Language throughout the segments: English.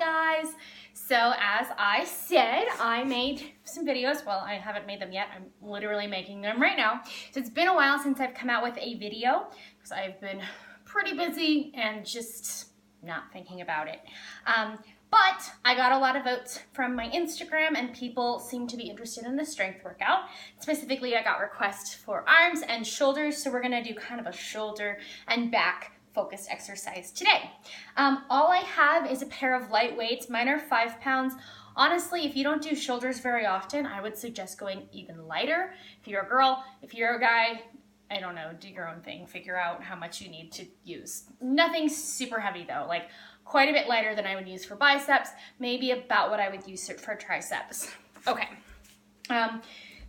guys. So as I said, I made some videos. Well, I haven't made them yet. I'm literally making them right now. So it's been a while since I've come out with a video because I've been pretty busy and just not thinking about it. But I got a lot of votes from my Instagram and people seem to be interested in the strength workout. Specifically, I got requests for arms and shoulders. So we're gonna do kind of a shoulder and back focused exercise today. All I have is a pair of light weights. Mine are 5 pounds. Honestly, if you don't do shoulders very often, I would suggest going even lighter. If you're a girl, if you're a guy, I don't know, do your own thing. Figure out how much you need to use. Nothing super heavy though, like quite a bit lighter than I would use for biceps, maybe about what I would use for triceps. Okay.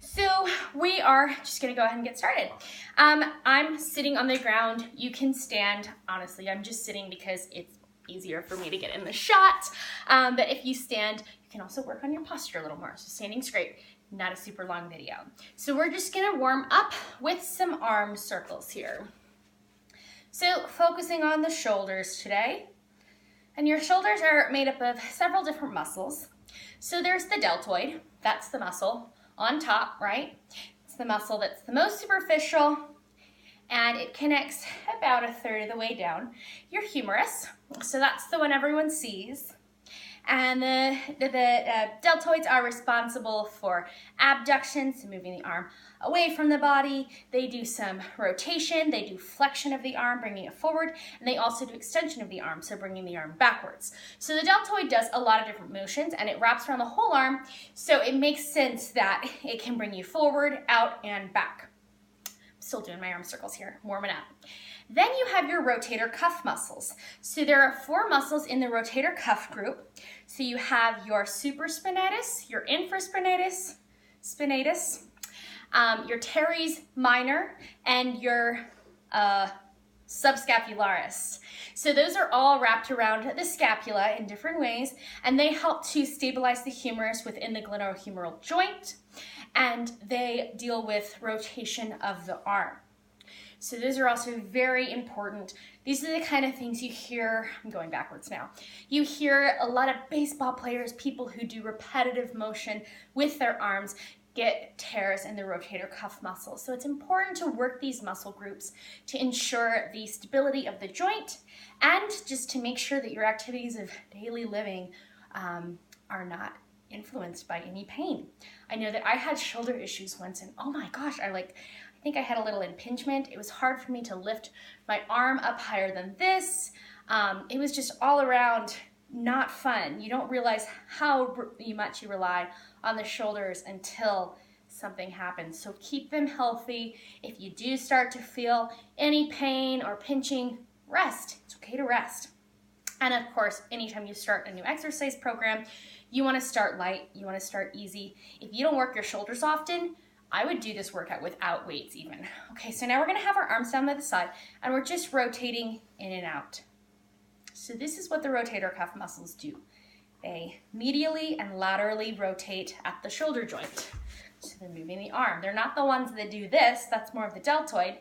So we are just gonna go ahead and get started. I'm sitting on the ground. You can stand. Honestly, I'm just sitting because it's easier for me to get in the shot. But if you stand, you can also work on your posture a little more. So standing's great. Not a super long video. So we're just gonna warm up with some arm circles here. So focusing on the shoulders today. And your shoulders are made up of several different muscles. So there's the deltoid. That's the muscle on top, right? It's the muscle that's the most superficial and it connects about 1/3 of the way down your humerus. So that's the one everyone sees. And the deltoids are responsible for abduction, so moving the arm away from the body. They do some rotation, they do flexion of the arm, bringing it forward, and they also do extension of the arm, so bringing the arm backwards. So the deltoid does a lot of different motions and it wraps around the whole arm, so it makes sense that it can bring you forward, out, and back. Still doing my arm circles here, warming up. Then you have your rotator cuff muscles. So there are 4 muscles in the rotator cuff group. So you have your supraspinatus, your infraspinatus, your teres minor, and your subscapularis. So those are all wrapped around the scapula in different ways, and they help to stabilize the humerus within the glenohumeral joint, and they deal with rotation of the arm. So those are also very important. These are the kind of things you hear, I'm going backwards now. You hear a lot of baseball players, people who do repetitive motion with their arms, get tears in the rotator cuff muscles. So it's important to work these muscle groups to ensure the stability of the joint and just to make sure that your activities of daily living are not influenced by any pain. I know that I had shoulder issues once and oh my gosh, I think I had a little impingement. It was hard for me to lift my arm up higher than this. It was just all around not fun. You don't realize how much you rely on the shoulders until something happens. So keep them healthy. If you do start to feel any pain or pinching, rest. It's okay to rest. And of course, anytime you start a new exercise program, you want to start light, you want to start easy. If you don't work your shoulders often, I would do this workout without weights even. Okay, so now we're gonna have our arms down by the side and we're just rotating in and out. So this is what the rotator cuff muscles do. They medially and laterally rotate at the shoulder joint. So they're moving the arm. They're not the ones that do this, that's more of the deltoid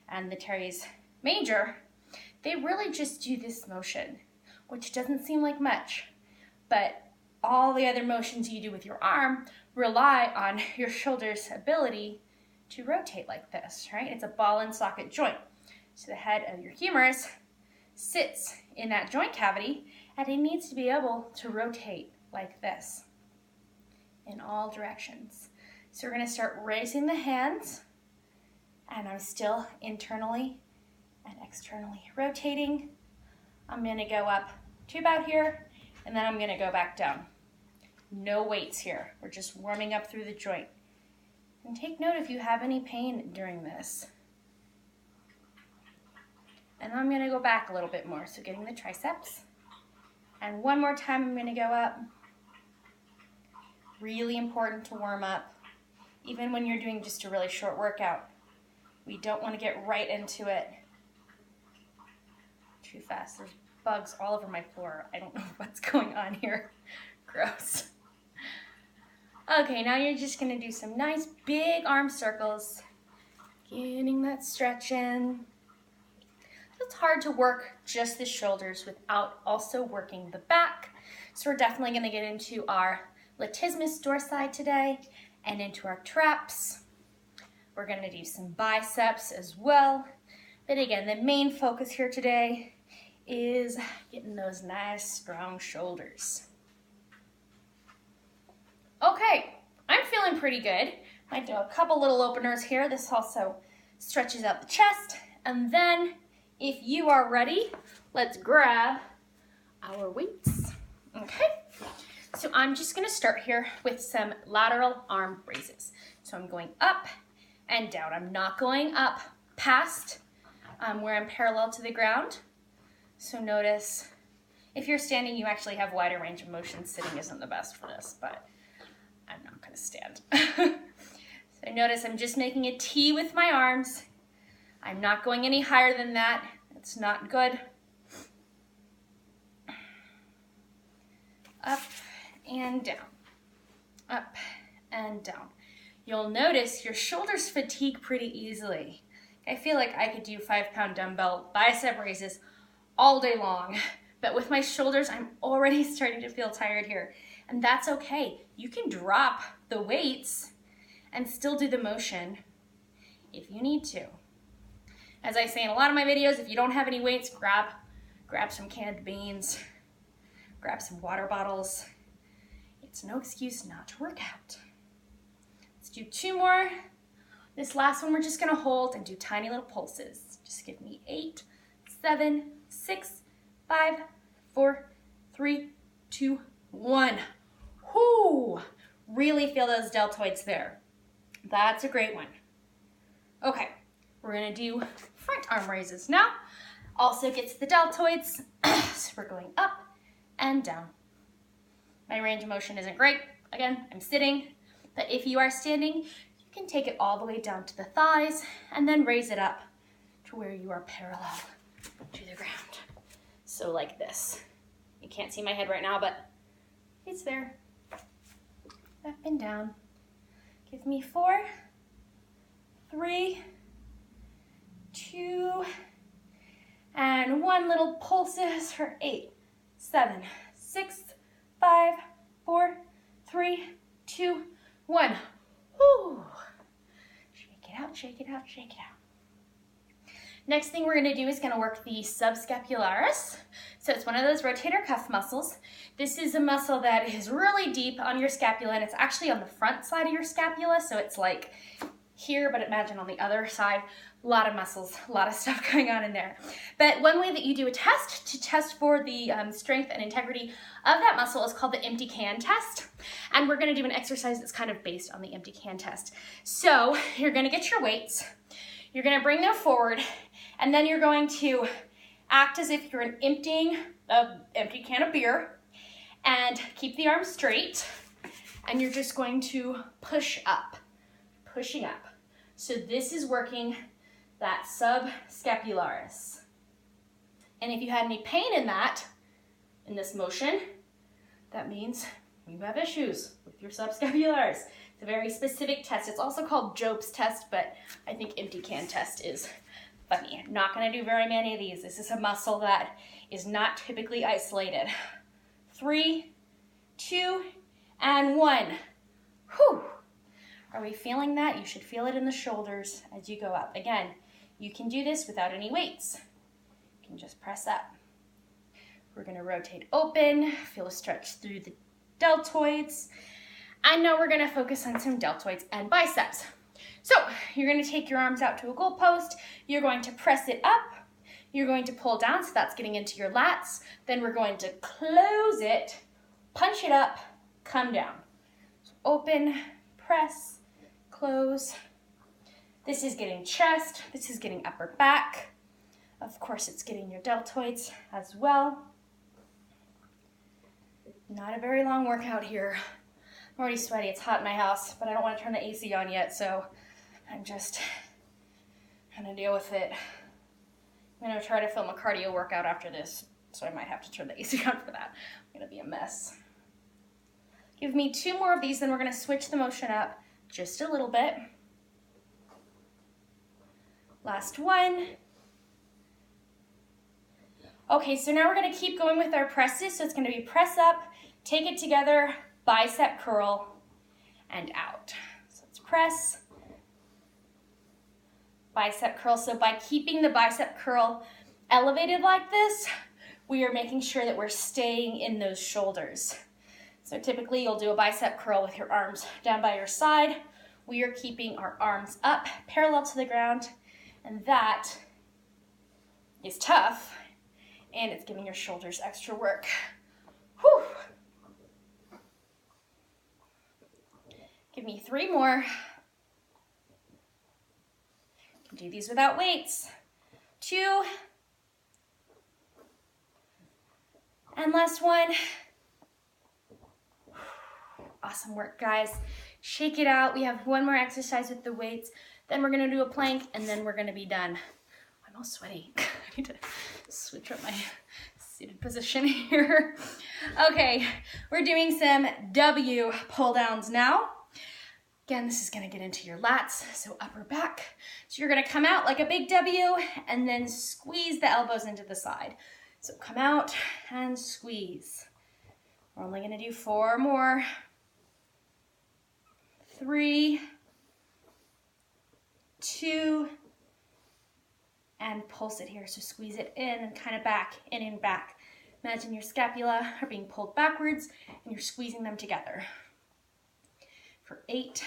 and the teres major. They really just do this motion, which doesn't seem like much, but all the other motions you do with your arm rely on your shoulder's ability to rotate like this, right? It's a ball and socket joint. So the head of your humerus sits in that joint cavity and it needs to be able to rotate like this in all directions. So we're gonna start raising the hands and I'm still internally and externally rotating. I'm gonna go up to about here and then I'm gonna go back down. No weights here. We're just warming up through the joint. And take note if you have any pain during this. And I'm gonna go back a little bit more, so getting the triceps. And one more time, I'm gonna go up. Really important to warm up, even when you're doing just a really short workout. We don't wanna get right into it too fast. There's bugs all over my floor. I don't know what's going on here. Gross. Okay, now you're just gonna do some nice big arm circles, getting that stretch in. It's hard to work just the shoulders without also working the back. So we're definitely gonna get into our latissimus dorsi today and into our traps. We're gonna do some biceps as well. But again, the main focus here today is getting those nice strong shoulders. Okay, I'm feeling pretty good. Might do a couple little openers here. This also stretches out the chest. And then if you are ready, let's grab our weights. Okay, so I'm just gonna start here with some lateral arm raises. So I'm going up and down. I'm not going up past where I'm parallel to the ground. So notice, if you're standing, you actually have wider range of motion. Sitting isn't the best for this, but I'm not gonna stand. So notice I'm just making a T with my arms. I'm not going any higher than that. It's not good. Up and down, up and down. You'll notice your shoulders fatigue pretty easily. I feel like I could do 5-pound dumbbell bicep raises all day long, but with my shoulders, I'm already starting to feel tired here, and that's okay. You can drop the weights and still do the motion if you need to. As I say in a lot of my videos, if you don't have any weights, grab some canned beans, grab some water bottles. It's no excuse not to work out. Let's do 2 more. This last one we're just gonna hold and do tiny little pulses. Just give me 8, 7, 6, 5, 4, 3, 2, 1. Whoo! Really feel those deltoids there. That's a great one. Okay, we're gonna do front arm raises now. Also gets the deltoids. So we're going up and down. My range of motion isn't great. Again, I'm sitting, but if you are standing, you can take it all the way down to the thighs and then raise it up to where you are parallel to the ground. So like this. You can't see my head right now, but it's there. Up and down. Give me 4, 3, 2, and 1 little pulses for 8, 7, 6, 5, 4, 3, 2, 1. Whoo! Shake it out, shake it out, shake it out. Next thing we're gonna do is gonna work the subscapularis. So it's one of those rotator cuff muscles. This is a muscle that is really deep on your scapula, and it's actually on the front side of your scapula, so it's like here, but imagine on the other side, a lot of muscles, a lot of stuff going on in there. But one way that you do a test to test for the strength and integrity of that muscle is called the empty can test. And we're gonna do an exercise that's kind of based on the empty can test. So you're gonna get your weights, you're gonna bring them forward, and then you're going to act as if you're emptying an empty can of beer, and keep the arms straight, and you're just going to push up, pushing up. So this is working that subscapularis. And if you had any pain in this motion, that means you have issues with your subscapularis. It's a very specific test. It's also called Jobe's test, but I think empty can test is funny. I'm not gonna do very many of these. This is a muscle that is not typically isolated. 3, 2, and 1. Whew. Are we feeling that? You should feel it in the shoulders as you go up. Again, you can do this without any weights. You can just press up. We're gonna rotate open, feel a stretch through the deltoids. And now we're gonna focus on some deltoids and biceps. So you're gonna take your arms out to a goalpost, you're going to press it up, you're going to pull down, so that's getting into your lats. Then we're going to close it, punch it up, come down. So open, press, close. This is getting chest, this is getting upper back. Of course, it's getting your deltoids as well. Not a very long workout here. I'm already sweaty, it's hot in my house, but I don't want to turn the AC on yet, so I'm just gonna deal with it. I'm gonna try to film a cardio workout after this, so I might have to turn the AC on for that. I'm gonna be a mess. Give me 2 more of these, then we're gonna switch the motion up just a little bit. Last one. Okay, so now we're gonna keep going with our presses. So it's gonna be press up, take it together, bicep curl, and out. So let's press, bicep curl. So by keeping the bicep curl elevated like this, we are making sure that we're staying in those shoulders. So typically you'll do a bicep curl with your arms down by your side. We are keeping our arms up, parallel to the ground, and that is tough, and it's giving your shoulders extra work. Whew. Give me 3 more. You can do these without weights. 2. And last one. Awesome work, guys. Shake it out. We have one more exercise with the weights. Then we're gonna do a plank, and then we're gonna be done. I'm all sweaty. I need to switch up my seated position here. Okay, we're doing some W pull downs now. Again, this is gonna get into your lats, so upper back. So you're gonna come out like a big W and then squeeze the elbows into the side. So come out and squeeze. We're only gonna do 4 more. 3, 2, and pulse it here. So squeeze it in and kind of back, in and back. Imagine your scapula are being pulled backwards and you're squeezing them together. For 8,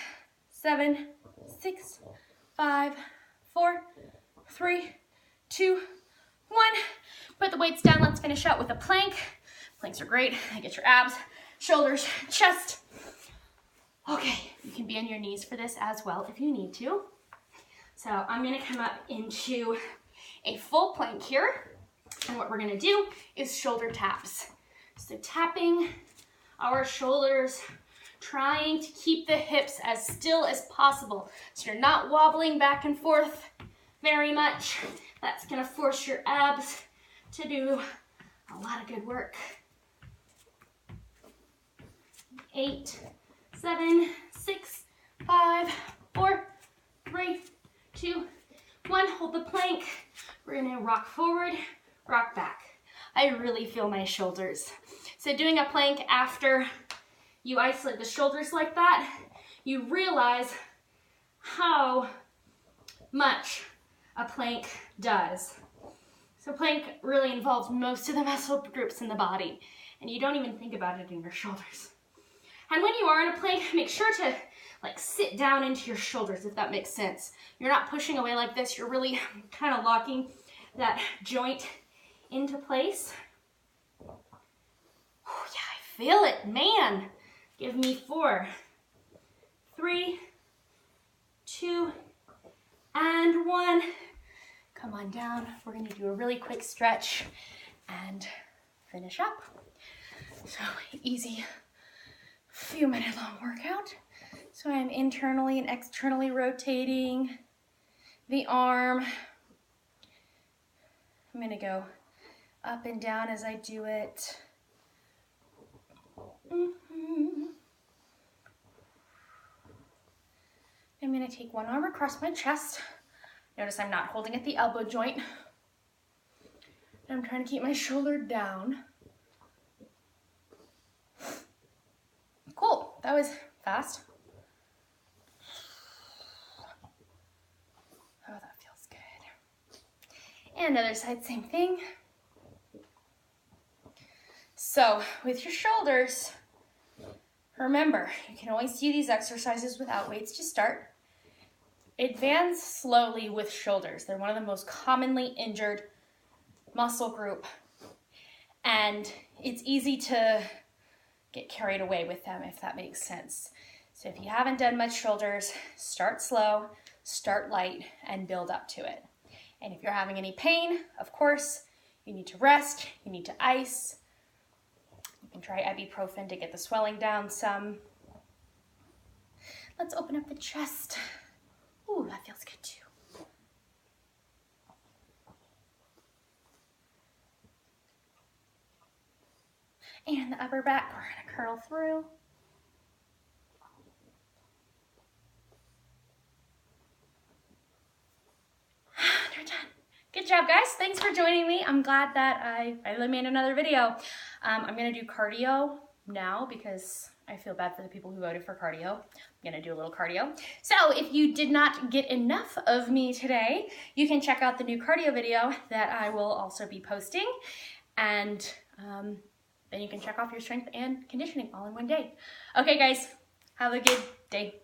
7, 6, 5, 4, 3, 2, 1. Put the weights down. Let's finish out with a plank. Planks are great. They get your abs, shoulders, chest. Okay, you can be on your knees for this as well if you need to. So I'm gonna come up into a full plank here. And what we're gonna do is shoulder taps. So tapping our shoulders, trying to keep the hips as still as possible. So you're not wobbling back and forth very much. That's gonna force your abs to do a lot of good work. 8, 7, 6, 5, 4, 3, 2, 1. Hold the plank. We're gonna rock forward, rock back. I really feel my shoulders. So doing a plank after you isolate the shoulders like that, you realize how much a plank does. So plank really involves most of the muscle groups in the body, and you don't even think about it in your shoulders. And when you are in a plank, make sure to sit down into your shoulders, if that makes sense. You're not pushing away like this. You're really kind of locking that joint into place. Oh, yeah, I feel it, man. Give me 4, 3, 2, and 1. Come on down. We're gonna do a really quick stretch and finish up. So easy, few minute long workout. So I'm internally and externally rotating the arm. I'm gonna go up and down as I do it. I'm gonna take one arm across my chest. Notice I'm not holding at the elbow joint. I'm trying to keep my shoulder down. Cool, that was fast. Oh, that feels good. And other side, same thing. So with your shoulders, remember, you can always do these exercises without weights to start. Advance slowly with shoulders. They're one of the most commonly injured muscle group, and it's easy to get carried away with them, if that makes sense. So if you haven't done much shoulders, start slow, start light, and build up to it. And if you're having any pain, of course, you need to rest, you need to ice. You can try ibuprofen to get the swelling down some. Let's open up the chest. Ooh, that feels good too. And the upper back, we're gonna curl through. We're done. Good job, guys. Thanks for joining me. I'm glad that I finally made another video. I'm gonna do cardio now because I feel bad for the people who voted for cardio. I'm gonna do a little cardio. So if you did not get enough of me today, you can check out the new cardio video that I will also be posting. And then you can check off your strength and conditioning all in one day. Okay guys, have a good day.